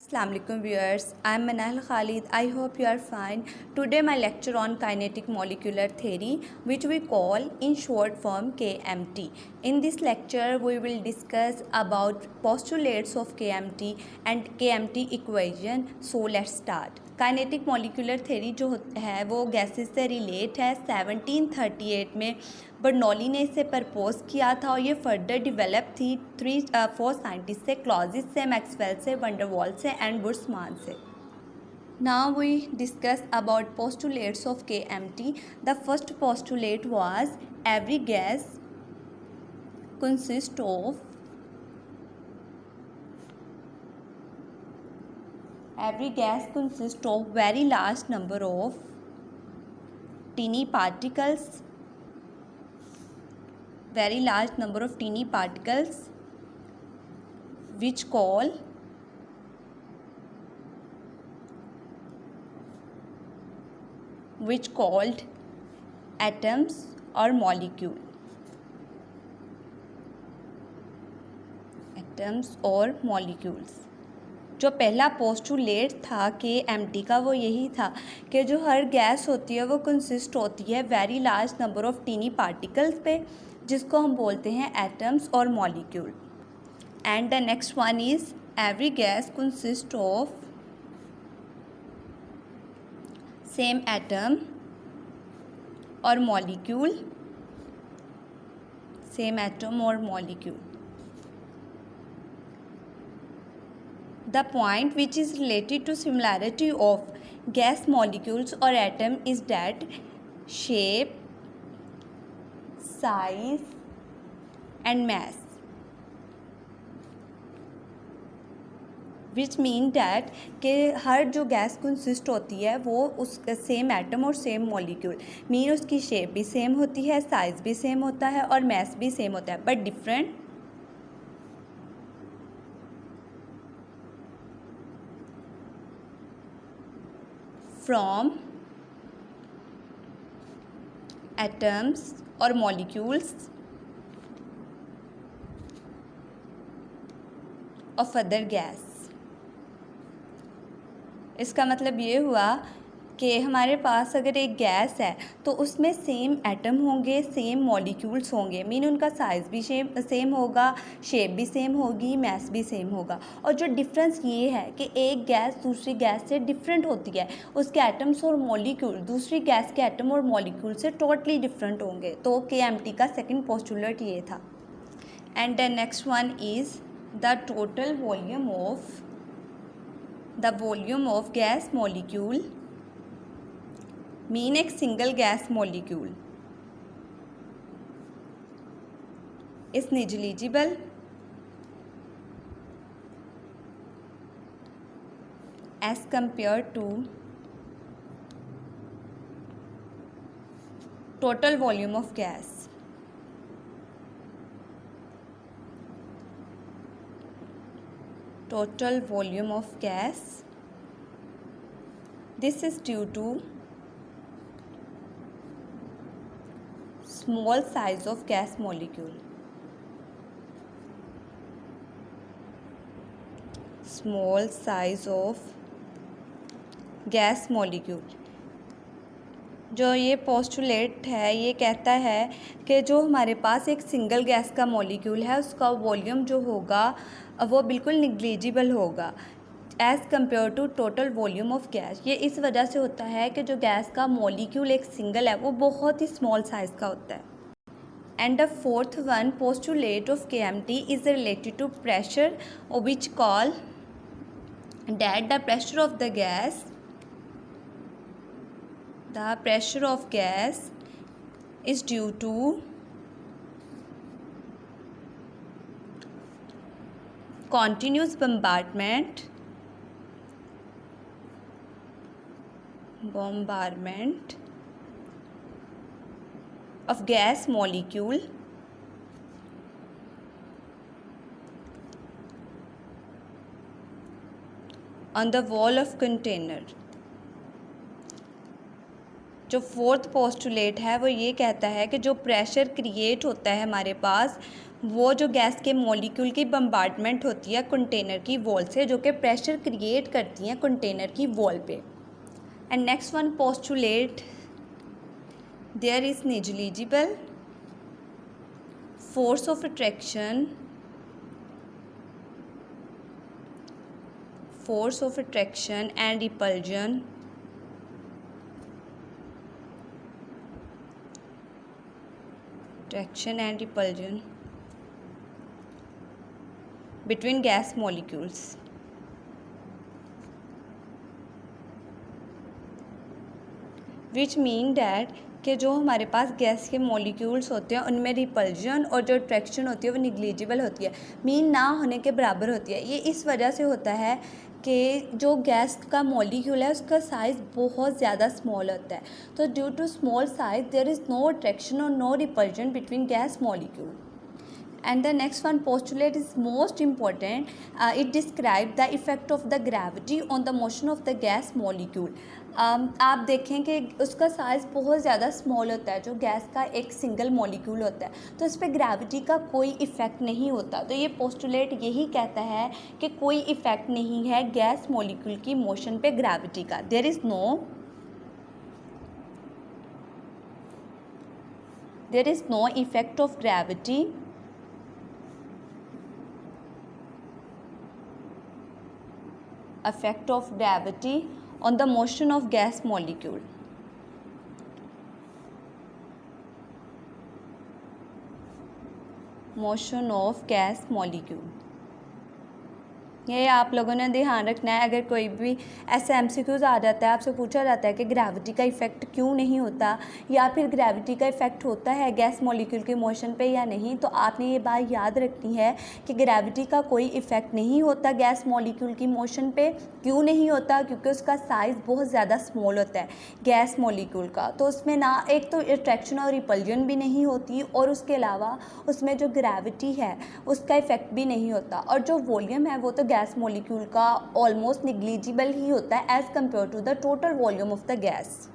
Assalamualaikum viewers, I am Manal Khalid. I hope you are fine. Today my lecture on kinetic molecular theory, which we call in short form KMT. In this lecture we will discuss about postulates of KMT and KMT equation. So let's start. Kinetic molecular theory जो है वो gases से relate है 1738 में Bernoulli ने इसे propose किया था और ये फर्दर डेवलप थी 4 साइंटिस्ट से, क्लॉजिस से, मैक्सवेल से, वंडरवॉल से एंड बुर्समान से. Now we discuss about postulates of KMT. The first postulate was every gas consists of very large number of teeny particles, which called atoms or molecules. जो पहला postulate था KMT का वो यही था कि जो हर गैस होती है वो कंसिस्ट होती है very large number of tiny particles पे, जिसको हम बोलते हैं एटम्स और molecule. And the next one is every gas consist of same atom और molecule. The point which is related to similarity of gas molecules or atom is that shape, size and mass, which mean that कि हर जो gas consist होती है वो उस same atom और same molecule mean उसकी shape भी सेम होती है, साइज़ भी सेम होता है और मैस भी सेम होता है, but different from atoms or molecules of other gas. इसका मतलब ये हुआ कि हमारे पास अगर एक गैस है तो उसमें सेम एटम होंगे, सेम मॉलिक्यूल्स होंगे, मीन उनका साइज़ भी सेम होगा, शेप भी सेम होगी, मैस भी सेम होगा. और जो डिफरेंस ये है कि एक गैस दूसरी गैस से डिफरेंट होती है, उसके एटम्स और मॉलिक्यूल दूसरी गैस के एटम और मॉलिक्यूल से टोटली डिफरेंट होंगे. तो KMT का सेकंड पोस्टुलेट ये था. And the next one is the total volume of gas molecule mean एक single gas molecule is negligible as compared to total volume of gas. This is due to small size of gas molecule. जो ये postulate है ये कहता है कि जो हमारे पास एक सिंगल गैस का मॉलिक्यूल है उसका वॉल्यूम जो होगा वो बिल्कुल निग्लिजिबल होगा as compare to total volume of gas. ये इस वजह से होता है कि जो गैस का मॉलिक्यूल एक सिंगल है वो बहुत ही स्मॉल साइज़ का होता है. And the fourth one postulate of KMT is related to pressure, which call that the pressure of gas is due to continuous bombardment of gas molecule on the wall of container. जो fourth postulate है वो ये कहता है कि जो pressure create होता है हमारे पास वो जो गैस के मॉलिक्यूल की बम्बार्डमेंट होती है कंटेनर की वॉल से, जो कि प्रेशर क्रिएट करती हैं कंटेनर की वॉल पे। And next one postulate there is negligible force of attraction and repulsion between gas molecules. Which mean that कि जो हमारे पास गैस के मॉलिक्यूल्स होते हैं उनमें रिपल्जन और जो अट्रैक्शन होती है वो निग्लिजिबल होती है, मीन ना होने के बराबर होती है। ये इस वजह से होता है कि जो गैस का मॉलिक्यूल है उसका साइज़ बहुत ज़्यादा स्मॉल होता है। तो due to small size there is no attraction और no repulsion between gas molecule. And the next one postulate is most important. It describes the effect of the gravity on the motion of the gas molecule. आप देखें कि उसका size बहुत ज़्यादा small होता है, जो गैस का एक सिंगल मॉलिक्यूल होता है, तो इस पर ग्रेविटी का कोई इफ़ेक्ट नहीं होता। तो ये पोस्टुलेट यही कहता है कि कोई इफ़ेक्ट नहीं है गैस मॉलिक्यूल की मोशन पे ग्रेविटी का। There is no effect of gravity on the motion of gas molecule. ये आप लोगों ने ध्यान रखना है। अगर कोई भी ऐसा MCQs आ जाता है, आपसे पूछा जाता है कि ग्रेविटी का इफ़ेक्ट क्यों नहीं होता या फिर ग्रेविटी का इफ़ेक्ट होता है गैस मॉलिक्यूल के मोशन पे या नहीं, तो आपने ये बात याद रखनी है कि ग्रेविटी का कोई इफ़ेक्ट नहीं होता गैस मॉलिक्यूल की मोशन पे। क्यों नहीं होता? क्योंकि उसका साइज़ बहुत ज़्यादा स्मॉल होता है गैस मॉलिक्यूल का, तो उसमें ना एक तो अट्रैक्शन और रिपल्जन भी नहीं होती और उसके अलावा उसमें जो ग्रेविटी है उसका इफ़ेक्ट भी नहीं होता। और जो वॉल्यूम है वो तो गैस मॉलिक्यूल का ऑलमोस्ट निग्लिजिबल ही होता है as compare to the total volume of the gas.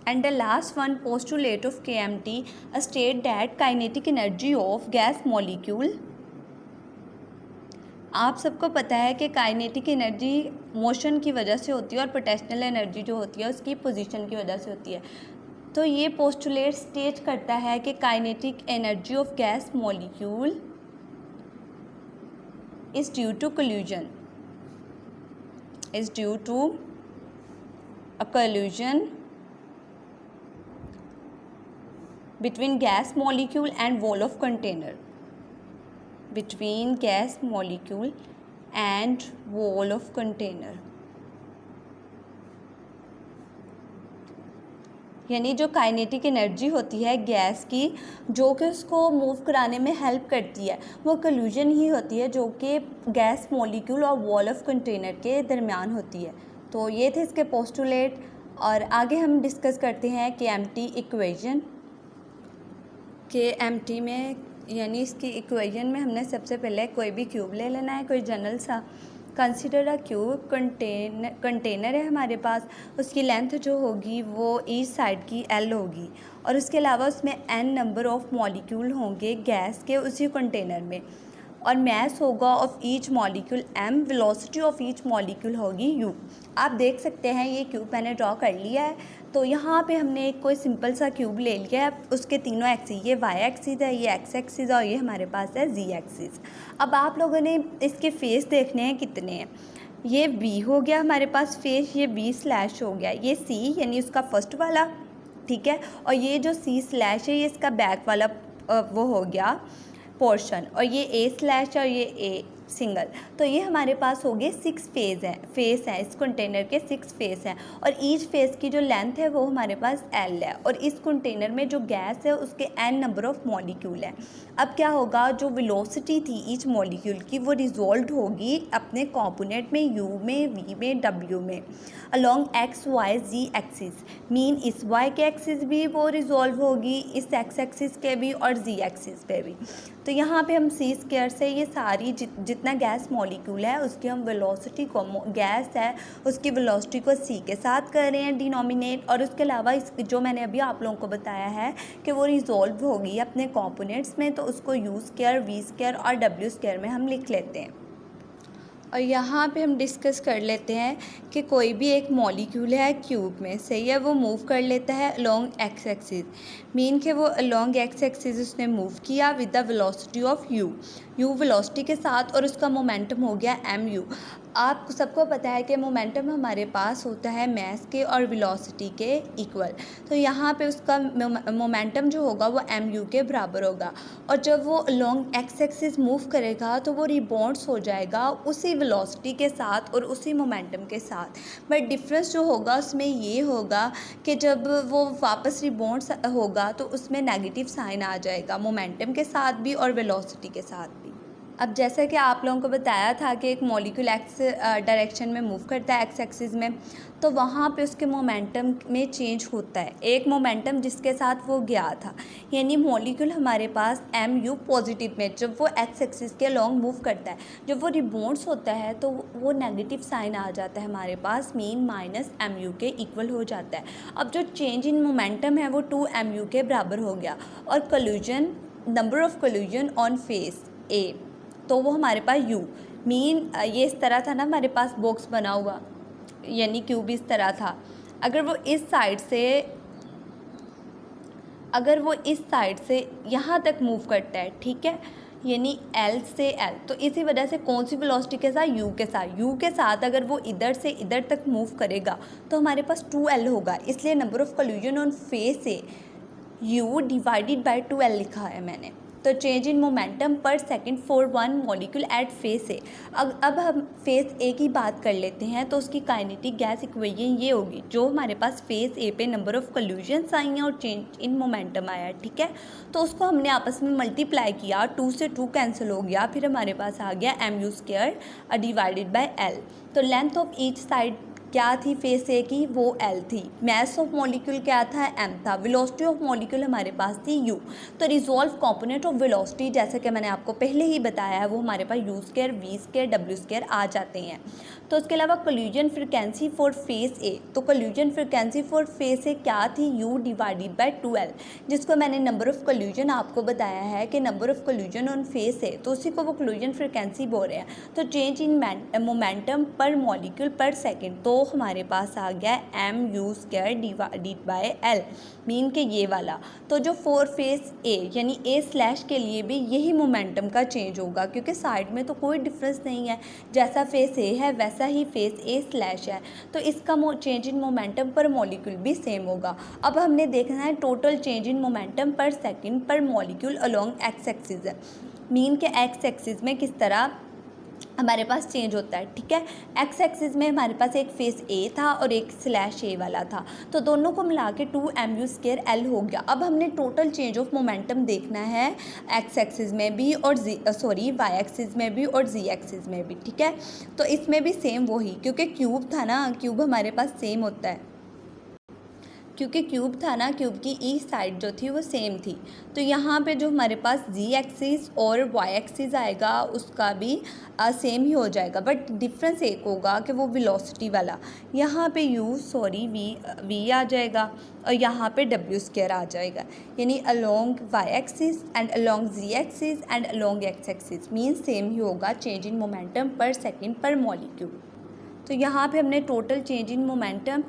And the last one postulate of KMT state that kinetic energy of gas molecule. आप सबको पता है कि काइनेटिक एनर्जी मोशन की वजह से होती है और पोटेंशियल एनर्जी जो होती है उसकी पोजीशन की वजह से होती है। तो ये पोस्टुलेट स्टेट करता है कि kinetic energy of gas molecule is due to collision between gas molecule and wall of container. यानी जो काइनेटिक एनर्जी होती है गैस की, जो कि उसको मूव कराने में हेल्प करती है, वो कोलिजन ही होती है जो कि गैस मॉलिक्यूल और वॉल ऑफ कंटेनर के दरमियान होती है। तो ये थे इसके पोस्टुलेट। और आगे हम डिस्कस करते हैं KMT इक्वेशन। KMT में यानी इसकी इक्वेशन में हमने सबसे पहले कोई भी क्यूब ले लेना है, कोई जनरल सा। कंसिडर अ क्यूब, कंटेनर है हमारे पास, उसकी लेंथ जो होगी वो ईच साइड की L होगी और उसके अलावा उसमें n नंबर ऑफ मॉलिक्यूल होंगे गैस के उसी कंटेनर में, और मैस होगा of each molecule m, velocity of each molecule होगी u। आप देख सकते हैं ये क्यूब मैंने ड्रॉ कर लिया है। तो यहाँ पे हमने एक कोई सिंपल सा क्यूब ले लिया है, उसके तीनों एक्सिस, ये y एक्सिस है, ये x एक्सिस है और ये हमारे पास है z एक्सिस। अब आप लोगों ने इसके फेस देखने हैं कितने हैं। ये b हो गया हमारे पास फेस, ये b स्लैश हो गया, ये c यानी उसका फर्स्ट वाला, ठीक है, और ये जो c स्लैश है ये इसका बैक वाला वो हो गया पोर्शन, और ये a स्लैश और ये a सिंगल। तो ये हमारे पास हो गए 6 फेस हैं इस कंटेनर के 6 फेस हैं, और ईच फेस की जो लेंथ है वो हमारे पास L है, और इस कंटेनर में जो गैस है उसके n नंबर ऑफ मॉलिक्यूल हैं। अब क्या होगा, जो वेलोसिटी थी ईच मॉलिक्यूल की वो रिजॉल्व होगी अपने कंपोनेंट में u में, v में, w में, along x y z axis. Mean इस y के एक्सिस भी वो रिजॉल्व होगी, इस x एक्सिस के भी और z एक्सिस पे भी। तो यहाँ पे हम सी स्क्वायर से ये सारी जितना गैस मॉलिक्यूल है उसकी हम वेलोसिटी को, गैस है उसकी वेलोसिटी को सी के साथ कर रहे हैं डिनोमिनेट, और उसके अलावा इस जो मैंने अभी आप लोगों को बताया है कि वो रिजॉल्व होगी अपने कॉम्पोनेंट्स में, तो उसको यू स्क्वायर, वी स्क्वायर और डब्ल्यू स्क्वायर में हम लिख लेते हैं। और यहाँ पे हम डिस्कस कर लेते हैं कि कोई भी एक मॉलिक्यूल है क्यूब में, सही है, वो मूव कर लेता है अलोंग एक्स एक्सिस, मीन कि वो अलोंग एक्स एक्सिस उसने मूव किया with the velocity of you velocity के साथ, और उसका मोमेंटम हो गया एम यू। आपको सबको पता है कि मोमेंटम हमारे पास होता है मास के और वेलोसिटी के इक्वल, तो यहाँ पे उसका मोमेंटम जो होगा वो एम यू के बराबर होगा, और जब वो अलोंग एक्स एक्सिस मूव करेगा तो वो रिबाउंड्स हो जाएगा उसी वेलोसिटी के साथ और उसी मोमेंटम के साथ। बट डिफरेंस जो होगा उसमें ये होगा कि जब वो वापस रिबाउंड्स होगा तो उसमें नेगेटिव साइन आ जाएगा, मोमेंटम के साथ भी और वेलोसिटी के साथ भी। अब जैसा कि आप लोगों को बताया था कि एक मॉलिक्यूल एक्स डायरेक्शन में मूव करता है एक्स एक्सिस में, तो वहाँ पे उसके मोमेंटम में चेंज होता है, एक मोमेंटम जिसके साथ वो गया था, यानी मॉलिक्यूल हमारे पास एम यू पॉजिटिव में जब वो एक्स एक्सिस के लॉन्ग मूव करता है, जब वो रिबाउंड्स होता है तो वो नेगेटिव साइन आ जाता है हमारे पास, मीन माइनस एम यू के इक्वल हो जाता है। अब जो चेंज इन मोमेंटम है वो 2mu के बराबर हो गया, और collision, number of collision on face A, तो वो हमारे पास यू, मीन ये इस तरह था ना हमारे पास बॉक्स बना हुआ, यानी क्यूब इस तरह था, अगर वो इस साइड से यहाँ तक मूव करता है, ठीक है, यानी L से L, तो इसी वजह से कौन सी वेलोसिटी के साथ, यू के साथ अगर वो इधर से इधर तक मूव करेगा तो हमारे पास 2L होगा, इसलिए number of collision on face से U डिवाइडेड बाय 2L लिखा है मैंने। तो change in momentum per second for one molecule at face A. अब हम फेस ए की बात कर लेते हैं, तो उसकी काइनेटिक गैस इक्वेशन ये होगी, जो हमारे पास फेस ए पे नंबर ऑफ कोल्यूशंस आई हैं और चेंज इन मोमेंटम आया, ठीक है, तो उसको हमने आपस में मल्टीप्लाई किया, 2 से 2 कैंसिल हो गया, फिर हमारे पास आ गया m u square divided by l. तो लेंथ ऑफ ईच साइड क्या थी फेस ए की, वो L थी, मास ऑफ मॉलिक्यूल क्या था, M था, वेलोसिटी ऑफ मॉलिक्यूल हमारे पास थी U। तो रिजॉल्व कंपोनेंट ऑफ वेलोसिटी जैसे कि मैंने आपको पहले ही बताया है वो हमारे पास U square, V square, W square आ जाते हैं। तो उसके अलावा collision frequency for face A, तो collision frequency for face A क्या थी, U डिवाइडेड बाय 2L, जिसको मैंने नंबर ऑफ कोल्यूजन आपको बताया है कि number of collision on face A, तो उसी को वो कोल्यूजन फ्रीक्वेंसी बोल रहे हैं। तो चेंज इन मोमेंटम पर मॉलिक्यूल पर सेकेंड, तो हमारे पास आ गया m u square divided by l, mean के ये वाला। तो जो फोर फेस ए यानी ए स्लैश के लिए भी यही मोमेंटम का चेंज होगा, क्योंकि साइड में तो कोई डिफरेंस नहीं है, जैसा फेस ए है वैसा ही फेस ए स्लैश है, तो इसका चेंज इन मोमेंटम पर मॉलिक्यूल भी सेम होगा। अब हमने देखना है total change in momentum per second per molecule along X axis है, मीन के एक्स एक्सिस में किस तरह हमारे पास चेंज होता है, ठीक है। एक्स एक्सिस में हमारे पास एक फेस ए था और एक स्लैश ए वाला था, तो दोनों को मिला के 2mu स्क्वायर एल हो गया। अब हमने टोटल चेंज ऑफ मोमेंटम देखना है एक्स एक्सिस में भी और वाई एक्सिस में भी और जी एक्सिस में भी, ठीक है। तो इसमें भी सेम वही, क्योंकि क्यूब था ना, क्यूब हमारे पास सेम होता है, क्यूब की ईच साइड जो थी वो सेम थी। तो यहाँ पे जो हमारे पास जी एक्सिस और वाई एक्सिस आएगा उसका भी सेम ही हो जाएगा, बट डिफरेंस एक होगा कि वो वेलोसिटी वाला, यहाँ पे वी आ जाएगा और यहाँ पे डब्ल्यू स्क्वायर आ जाएगा, यानी along Y axis and along Z axis and along X axis mean same ही होगा change in momentum per second per molecule. तो यहाँ पे हमने टोटल चेंज इन मोमेंटम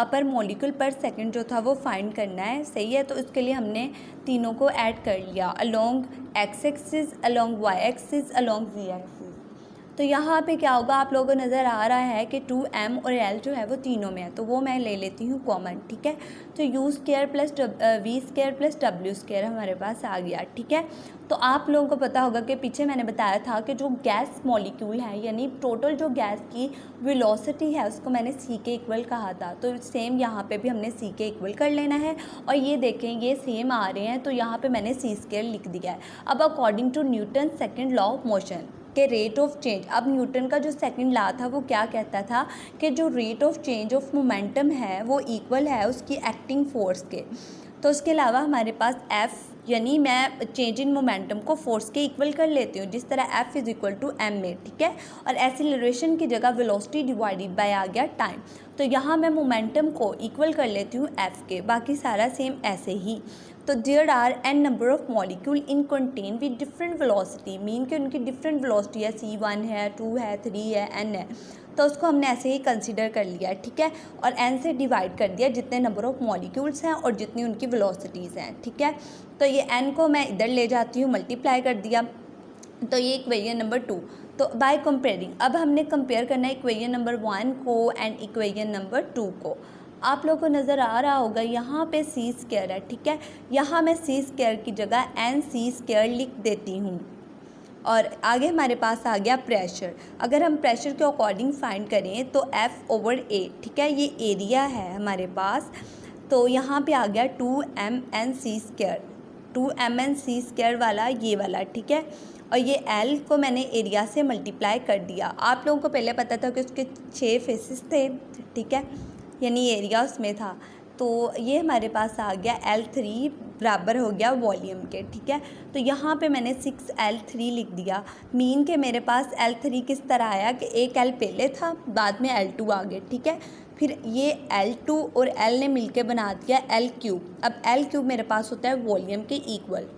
पर मॉलिक्यूल पर सेकंड जो था वो फाइंड करना है, सही है। तो इसके लिए हमने तीनों को ऐड कर लिया, along X axis, along Y axis, along Z axis. तो यहाँ पे क्या होगा, आप लोगों को नज़र आ रहा है कि 2m और l जो है वो तीनों में है, तो वो मैं ले लेती हूँ कॉमन, ठीक है। तो u square plus v square plus डब्ल्यू स्क्वायर हमारे पास आ गया, ठीक है। तो आप लोगों को पता होगा कि पीछे मैंने बताया था कि जो गैस मॉलिक्यूल है, यानी टोटल जो गैस की वेलोसिटी है उसको मैंने c के इक्वल कहा था, तो सेम यहाँ पे भी हमने c के इक्वल कर लेना है। और ये देखें ये सेम आ रहे हैं, तो यहाँ पे मैंने c स्क्वायर लिख दिया है। अब according to Newton second law of motion के रेट ऑफ चेंज, अब न्यूटन का जो सेकंड लॉ था वो क्या कहता था कि जो rate of change of momentum है वो इक्वल है उसकी एक्टिंग फोर्स के। तो उसके अलावा हमारे पास F यानी मैं चेंज इन मोमेंटम को फोर्स के इक्वल कर लेती हूँ, जिस तरह F is equal to m में, ठीक है। और एक्सीलरेशन की जगह वेलोसिटी डिवाइडेड बाय आ गया टाइम, तो यहाँ मैं मोमेंटम को इक्वल कर लेती हूँ F के, बाकी सारा सेम ऐसे ही। तो there are n number of molecule in contain with different velocity, mean कि उनकी डिफरेंट वेलोसिटी है, C1 है, 2 है, 3 है, n है, तो उसको हमने ऐसे ही कंसीडर कर लिया, ठीक है। और n से डिवाइड कर दिया जितने नंबर ऑफ मॉलिक्यूल्स हैं और जितनी उनकी वेलोसिटीज़ हैं, ठीक है। तो ये n को मैं इधर ले जाती हूँ, मल्टीप्लाई कर दिया, तो ये इक्वेशन नंबर 2। तो बाय कंपेयरिंग अब हमने कंपेयर करना है इक्वेशन नंबर 1 को एंड इक्वेशन नंबर 2 को। आप लोगों को नज़र आ रहा होगा यहाँ पे c स्क्वायर है, ठीक है। यहाँ मैं c स्क्वायर की जगह n c स्क्वायर लिख देती हूँ। और आगे हमारे पास आ गया प्रेशर। अगर हम प्रेशर के अकॉर्डिंग फाइंड करें तो F/A, ठीक है, ये एरिया है हमारे पास। तो यहाँ पे आ गया 2mnc², 2mnc² वाला ये वाला, ठीक है। और ये L को मैंने एरिया से मल्टीप्लाई कर दिया। आप लोगों को पहले पता था कि उसके 6 फेसेस थे, ठीक है, यानी एरिया उसमें था। तो ये हमारे पास आ गया L3 बराबर हो गया वॉल्यूम के, ठीक है। तो यहाँ पे मैंने 6L3 लिख दिया, मीन के मेरे पास L3 किस तरह आया कि एक L पहले था, बाद में L2 आ गया, ठीक है। फिर ये L2 और L ने मिलके बना दिया L3। अब L3 मेरे पास होता है वॉल्यूम के इक्वल।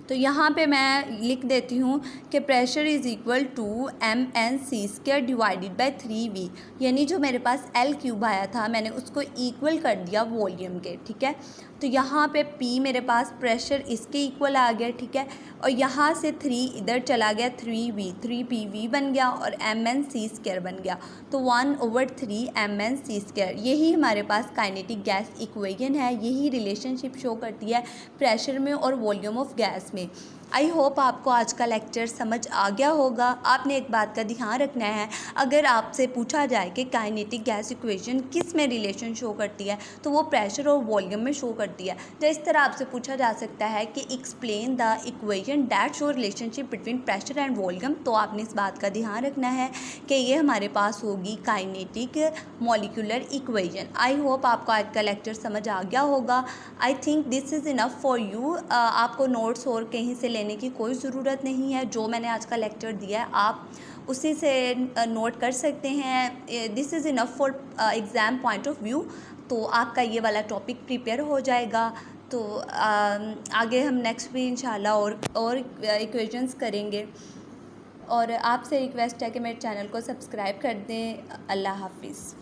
तो यहाँ पे मैं लिख देती हूँ कि pressure is equal to mnc² divided by 3v, यानी जो मेरे पास L3 आया था मैंने उसको इक्वल कर दिया वॉल्यूम के, ठीक है। तो यहाँ पे P मेरे पास प्रेशर इसके इक्वल आ गया, ठीक है। और यहाँ से 3 इधर चला गया, 3v, 3pv बन गया और mnc² बन गया। तो 1/3 mnc², यही हमारे पास काइनेटिक गैस इक्वेशन है, यही रिलेशनशिप शो करती है प्रेशर में और वॉल्यूम ऑफ गैस में। आई होप आपको आज का लेक्चर समझ आ गया होगा। आपने एक बात का ध्यान रखना है, अगर आपसे पूछा जाए कि काइनेटिक गैस इक्वेशन किस में रिलेशन शो करती है तो वो प्रेशर और वॉल्यूम में शो करती है। तो इस तरह आपसे पूछा जा सकता है कि explain the equation that show relationship between pressure and volume, तो आपने इस बात का ध्यान रखना है कि ये हमारे पास होगी kinetic molecular equation. I hope आपको आज का लेक्चर समझ आ गया होगा। I think this is enough for you. आपको नोट्स और कहीं से लेने की कोई ज़रूरत नहीं है, जो मैंने आज का लेक्चर दिया है आप उसी से नोट कर सकते हैं। This is enough for exam point of view. तो आपका ये वाला टॉपिक प्रिपेयर हो जाएगा। तो आगे हम नेक्स्ट भी इंशाल्लाह और इक्वेशंस करेंगे। और आपसे रिक्वेस्ट है कि मेरे चैनल को सब्सक्राइब कर दें। अल्लाह हाफिज़।